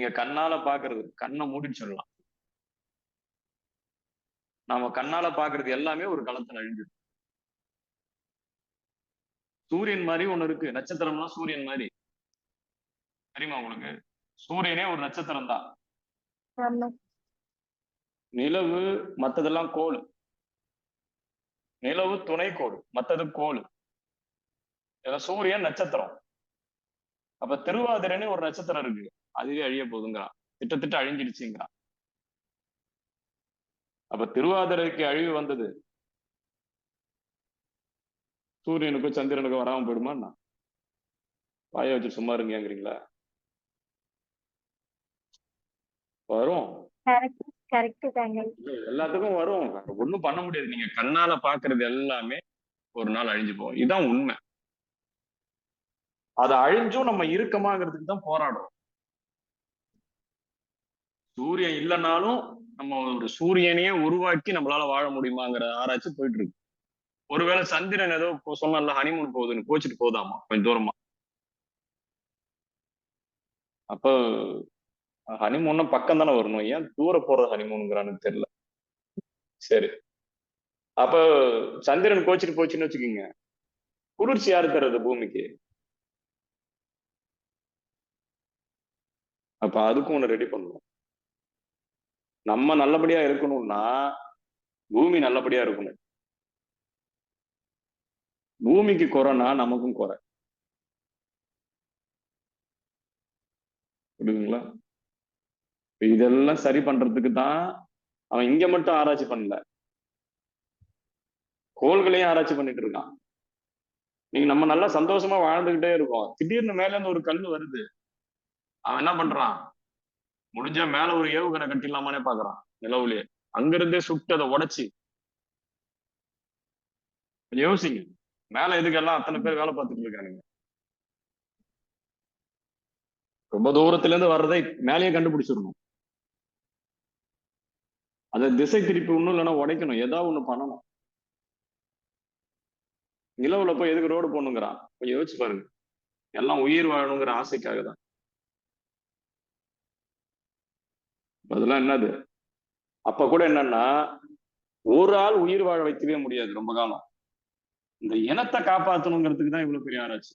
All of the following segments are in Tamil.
நீங்க கண்ணால பாக்குறது, கண்ணை மூடிட்டு சொல்லலாம். நாம கண்ணால பாக்குறது எல்லாமே ஒரு காலத்துல அழிஞ்சிடும். சூரியன் மாதிரி ஒண்ணு இருக்கு, நட்சத்திரம்லாம் சூரியன் மாதிரி. தெரியுமா உங்களுக்கு? சூரியனே ஒரு நட்சத்திரம் தான். நிலவு மத்ததெல்லாம் கோள். நிலவு துணைக்கோள், மத்தது கோள். சூரியன் நட்சத்திரம். அப்ப திருவாதிரைன்னு ஒரு நட்சத்திரம் இருக்கு, அதுவே அழிய போகுதுங்கிறான், திட்டத்திட்ட அழிஞ்சிடுச்சுங்கிறான். அப்ப திருவாதிரைக்கு அழிவு வந்தது, சூரியனுக்கும் சந்திரனுக்கும் வராம போயிடுமா? வாய வச்சு சும்மா இருங்கங்கிறீங்களா? வரும், எல்லாத்துக்கும் வரும், ஒண்ணும் பண்ண முடியாது. நீங்க கண்ணால பாக்குறது எல்லாமே ஒரு நாள் அழிஞ்சு போகும், இதுதான் உண்மை. அதை அழிஞ்சும் நம்ம இருக்கமாங்கிறதுக்கு தான் போராடுறோம். சூரியன் இல்லைனாலும் நம்ம ஒரு சூரியனையே உருவாக்கி நம்மளால வாழ முடியுமாங்கிற ஆராய்ச்சி போயிட்டு இருக்கு. ஒருவேளை சந்திரன் ஏதோ சொன்னால ஹனிமூன் போகுதுன்னு கோச்சிட்டு போதாமா கொஞ்சம் தூரமா. அப்ப ஹனிமூன் பக்கம் தானே வரணும், ஏன் தூர போறது ஹனிமூனுங்கிறான்னு தெரியல. சரி, அப்ப சந்திரன் கோச்சிட்டு போச்சுன்னு வச்சுக்கோங்க, குளிர்ச்சி யாரு தர்றது பூமிக்கு? அப்ப அதுக்கும் ஒண்ணு ரெடி பண்ணணும். நம்ம நல்லபடியா இருக்கணும்னா பூமி நல்லபடியா இருக்கணும். பூமிக்கு குறைனா நமக்கும் குறை. புரியுதுங்களா? இதெல்லாம் சரி பண்றதுக்கு தான் அவன் இங்க மட்டும் ஆராய்ச்சி பண்ணல, கோள்களையும் ஆராய்ச்சி பண்ணிட்டு இருக்கான். நீங்க நம்ம நல்லா சந்தோஷமா வாழ்ந்துகிட்டே இருக்கோம், திடீர்னு மேல இருந்து ஒரு கல்லு வருது, அவன் என்ன பண்றான்? முடிஞ்ச மேல ஒரு ஏவுகணை கட்டிடலாமானே பாக்குறான் நிலவுலயே, அங்கிருந்தே சுட்டு அதை உடைச்சு. யோசிங்க, மேல எதுக்கெல்லாம் அத்தனை பேர் வேலை பார்த்துட்டு இருக்கானுங்க. ரொம்ப தூரத்துல இருந்து வர்றதை மேலேயே கண்டுபிடிச்சிடணும், அதை திசை திருப்பி ஒண்ணும் இல்லைன்னா உடைக்கணும், ஏதாவது ஒண்ணு பண்ணணும். நிலவுல போய் எதுக்கு ரோடு போடணுங்கிறான்? கொஞ்சம் யோசிச்சு பாருங்க. எல்லாம் உயிர் வாழணுங்கிற ஆசைக்காக தான். அதெல்லாம் என்னது? அப்ப கூட என்னன்னா, ஒரு ஆள் உயிர் வாழ வைக்கவே முடியாது ரொம்ப காலம். இந்த இனத்தை காப்பாற்றணுங்கிறதுக்கு தான் இவ்வளவு பெரிய ஆராய்ச்சி.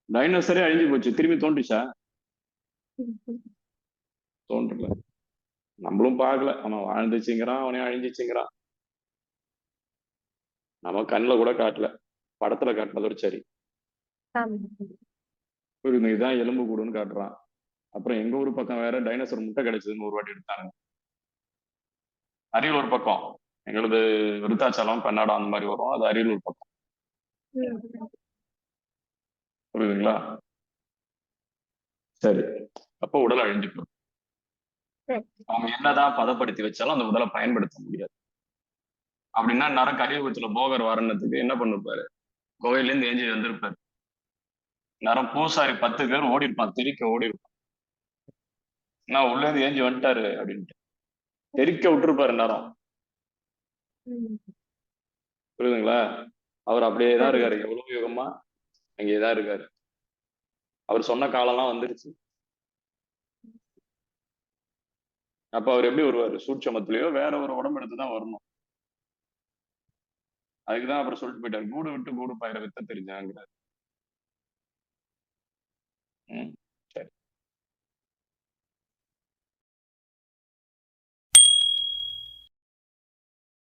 டைனோசரே அழிஞ்சு போச்சு, திரும்பி தோன்றுச்சா? தோன்றல. நம்மளும் பார்க்கல, அவன் வாழ்ந்துச்சுங்கிறான், அவனே அழிஞ்சிச்சுங்கிறான். நம்ம கண்ணுல கூட காட்டல, படத்துல காட்டினதோட சரி. இதுதான் எலும்பு கூடுன்னு காட்டுறான். அப்புறம் எங்க ஊர் பக்கம் வேற டைனோசர் முட்டை கிடைச்சதுன்னு ஒரு வாட்டி எடுத்தாங்க. அரியலூர் பக்கம், எங்களது விருத்தாச்சலம் கன்னடம் அந்த மாதிரி வரும், அது அரியலூர் பக்கம். புரியுதுங்களா? சரி, அப்ப உடல் அழிஞ்சு போகும். அவங்க என்னதான் பதப்படுத்தி வச்சாலும் அந்த உடலை பயன்படுத்த முடியாது. அப்படின்னா நரம் கலியுகத்துல போகர் வரணத்துக்கு என்ன பண்ணிருப்பாரு? கோயில இருந்து ஏஞ்சி வந்திருப்பாரு, நரம் பூசாரி 10 பேர் ஓடி இருப்பான், தெரிக்க ஓடி இருப்பான். நான் உள்ள இருந்து ஏஞ்சி வந்துட்டாரு அப்படின்ட்டு தெரிக்க விட்டுருப்பாரு நரம். புரியுதுங்களா? அவர் அப்படியேதான் இருக்காரு, எவ்வளவு யுகமா அங்கேயேதான் இருக்காரு. அவர் சொன்ன காலம்லாம் வந்துருச்சு. அப்ப அவர் எப்படி வருவாரு? சூட்சமத்திலேயோ வேற ஒரு உடம்பு எடுத்துதான் வரணும். அதுக்குதான் அப்புறம் சொல்லிட்டு போயிட்டாரு, கூடு விட்டு கூடு பாயிர வித்த தெரிஞ்சாங்கிறார்.